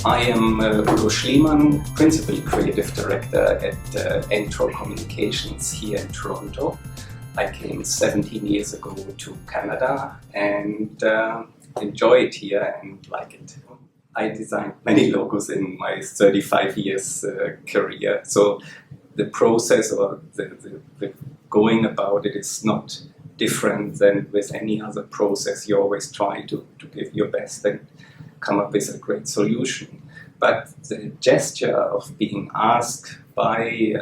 I am Udo Schliemann, Principal Creative Director at Entro Communications here in Toronto. I came 17 years ago to Canada and enjoy it here and like it. I designed many logos in my 35 years career, so the process or the going about it is not different than with any other process. You always try to give your best and come up with a great solution. But the gesture of being asked by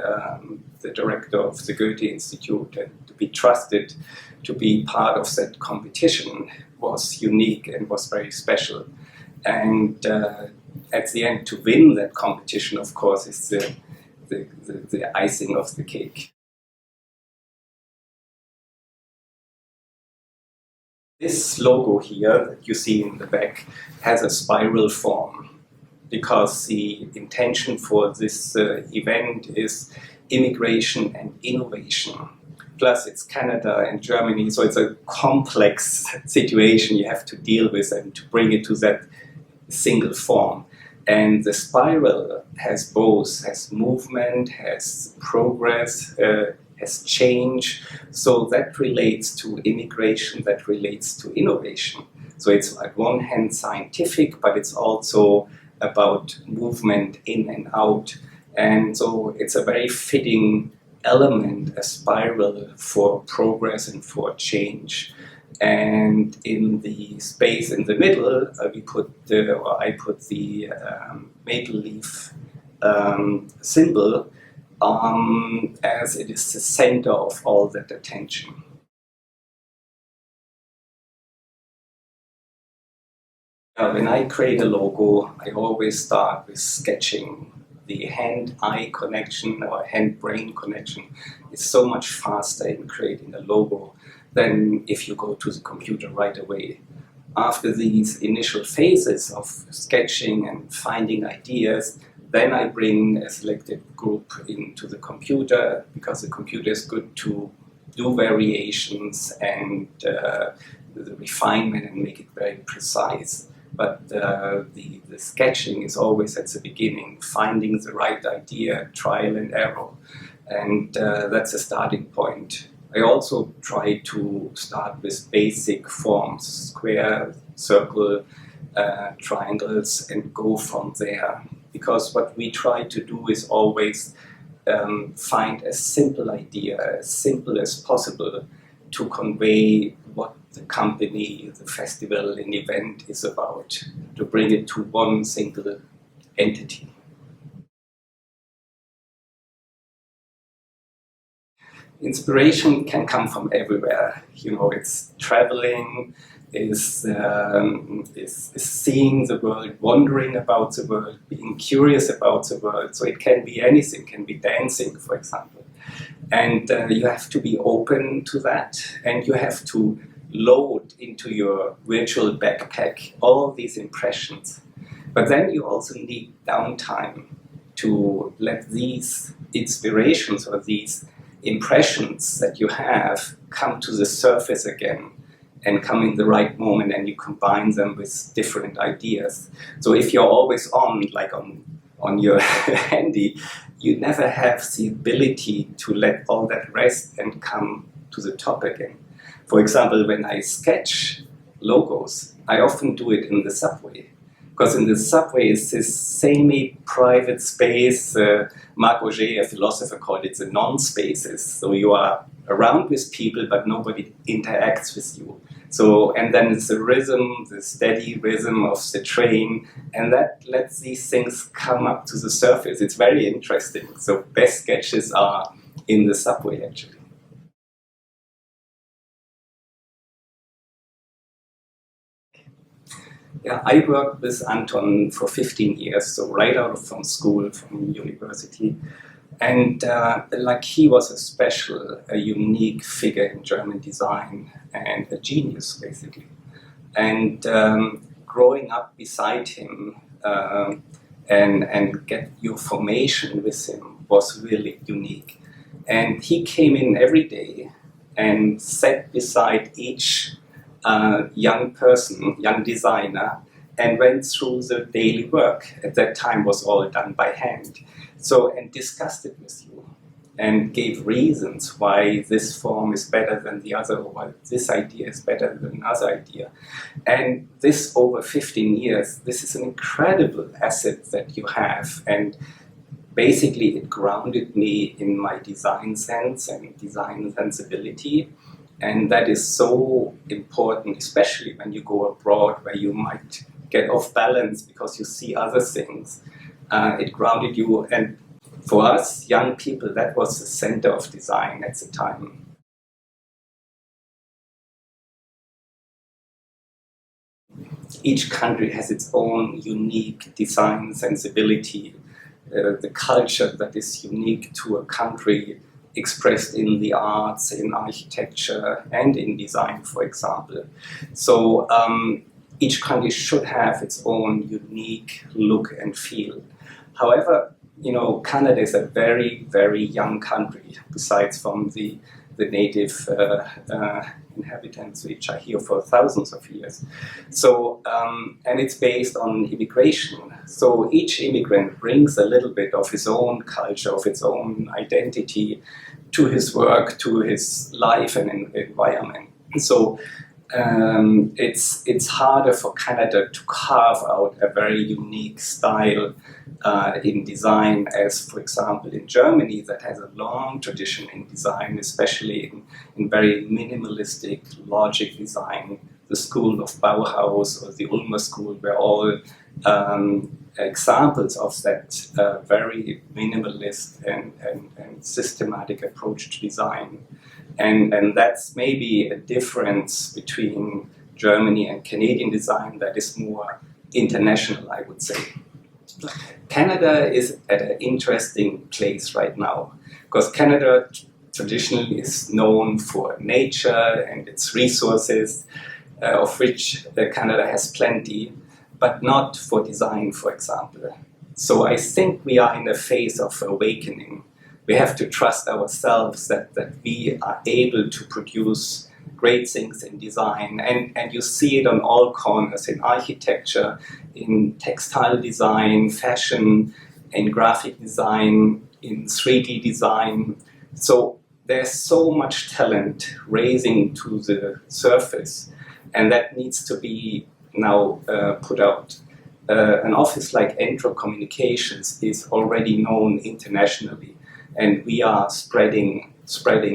the director of the Goethe-Institut and to be trusted to be part of that competition was unique and was very special. And at the end, to win that competition, of course, is the icing of the cake. This logo here that you see in the back has a spiral form because the intention for this event is immigration and innovation. Plus it's Canada and Germany, so it's a complex situation you have to deal with and to bring it to that single form. And the spiral has both, has movement, has progress, has change, so that relates to immigration, that relates to innovation. So it's like one hand scientific, but it's also about movement in and out. And so it's a very fitting element, a spiral for progress and for change. And in the space in the middle, I put the maple leaf symbol, as it is the center of all that attention. When I create a logo, I always start with sketching. The hand-eye connection or hand-brain connection is so much faster in creating a logo than if you go to the computer right away. After these initial phases of sketching and finding ideas, then I bring a selected group into the computer because the computer is good to do variations and the refinement and make it very precise. But the sketching is always at the beginning, finding the right idea, trial and error. And that's a starting point. I also try to start with basic forms, square, circle, triangles, and go from there. Because what we try to do is always find a simple idea, as simple as possible, to convey what the company, the festival, an event is about, to bring it to one single entity. Inspiration can come from everywhere. You know, it's traveling, is seeing the world, wondering about the world, being curious about the world. So it can be anything, can be dancing, for example. And you have to be open to that, and you have to load into your virtual backpack all these impressions. But then you also need downtime to let these inspirations or these impressions that you have come to the surface again and come in the right moment, and you combine them with different ideas. So if you're always on, like on your handy, you never have the ability to let all that rest and come to the top again. For example, when I sketch logos, I often do it in the subway. Because in the subway is this semi-private space. Marc Auger, a philosopher, called it the non-spaces. So you are around with people, but nobody interacts with you. So, and then it's the rhythm, the steady rhythm of the train, and that lets these things come up to the surface. It's very interesting. So best sketches are in the subway, actually. Yeah, I worked with Anton for 15 years, so right out from school, from university. And like he was a special, a unique figure in German design and a genius, basically. And growing up beside him and get your formation with him was really unique. And he came in every day and sat beside each young person, young designer, and went through the daily work. At that time was all done by hand. So, and discussed it with you and gave reasons why this form is better than the other, or why this idea is better than another idea. And this over 15 years, this is an incredible asset that you have. And basically it grounded me in my design sense and design sensibility. And that is so important, especially when you go abroad where you might get off balance because you see other things. It grounded you, and for us young people, that was the center of design at the time. Each country has its own unique design sensibility, the culture that is unique to a country, expressed in the arts, in architecture, and in design, for example. So each country should have its own unique look and feel. However, you know, Canada is a very, very young country, besides from the native inhabitants, which are here for thousands of years. So, and it's based on immigration. So each immigrant brings a little bit of his own culture, of its own identity to his work, to his life and environment. So it's harder for Canada to carve out a very unique style in design as, for example, in Germany, that has a long tradition in design, especially in very minimalistic logic design. The school of Bauhaus or the Ulmer school were all examples of that very minimalist and systematic approach to design. And that's maybe a difference between Germany and Canadian design that is more international, I would say. Canada is at an interesting place right now, because Canada traditionally is known for nature and its resources, of which Canada has plenty, but not for design, for example. So I think we are in a phase of awakening. We have to trust ourselves that we are able to produce great things in design, and you see it on all corners, in architecture, in textile design, fashion, in graphic design, in 3D design. So there's so much talent raising to the surface, and that needs to be now put out. An office like Entro Communications is already known internationally, and we are spreading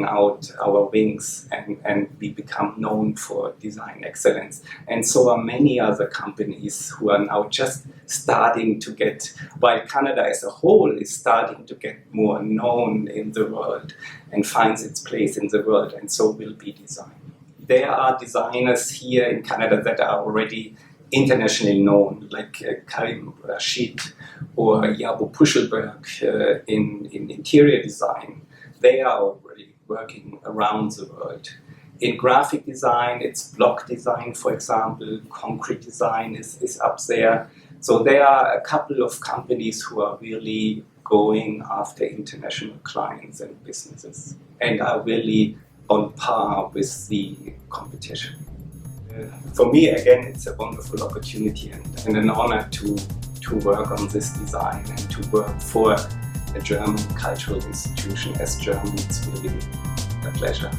out our wings, and we become known for design excellence. And so are many other companies who are now just starting to get, while Canada as a whole is starting to get more known in the world and finds its place in the world, and so will be design. There are designers here in Canada that are already internationally known, like Karim Rashid or Jabo Puschelberg in interior design. They are already working around the world. In graphic design, it's block design, for example. Concrete design is up there. So there are a couple of companies who are really going after international clients and businesses, and are really on par with the competition. For me, again, it's a wonderful opportunity and an honor to work on this design and to work for a German cultural institution as Germany. It's really a pleasure.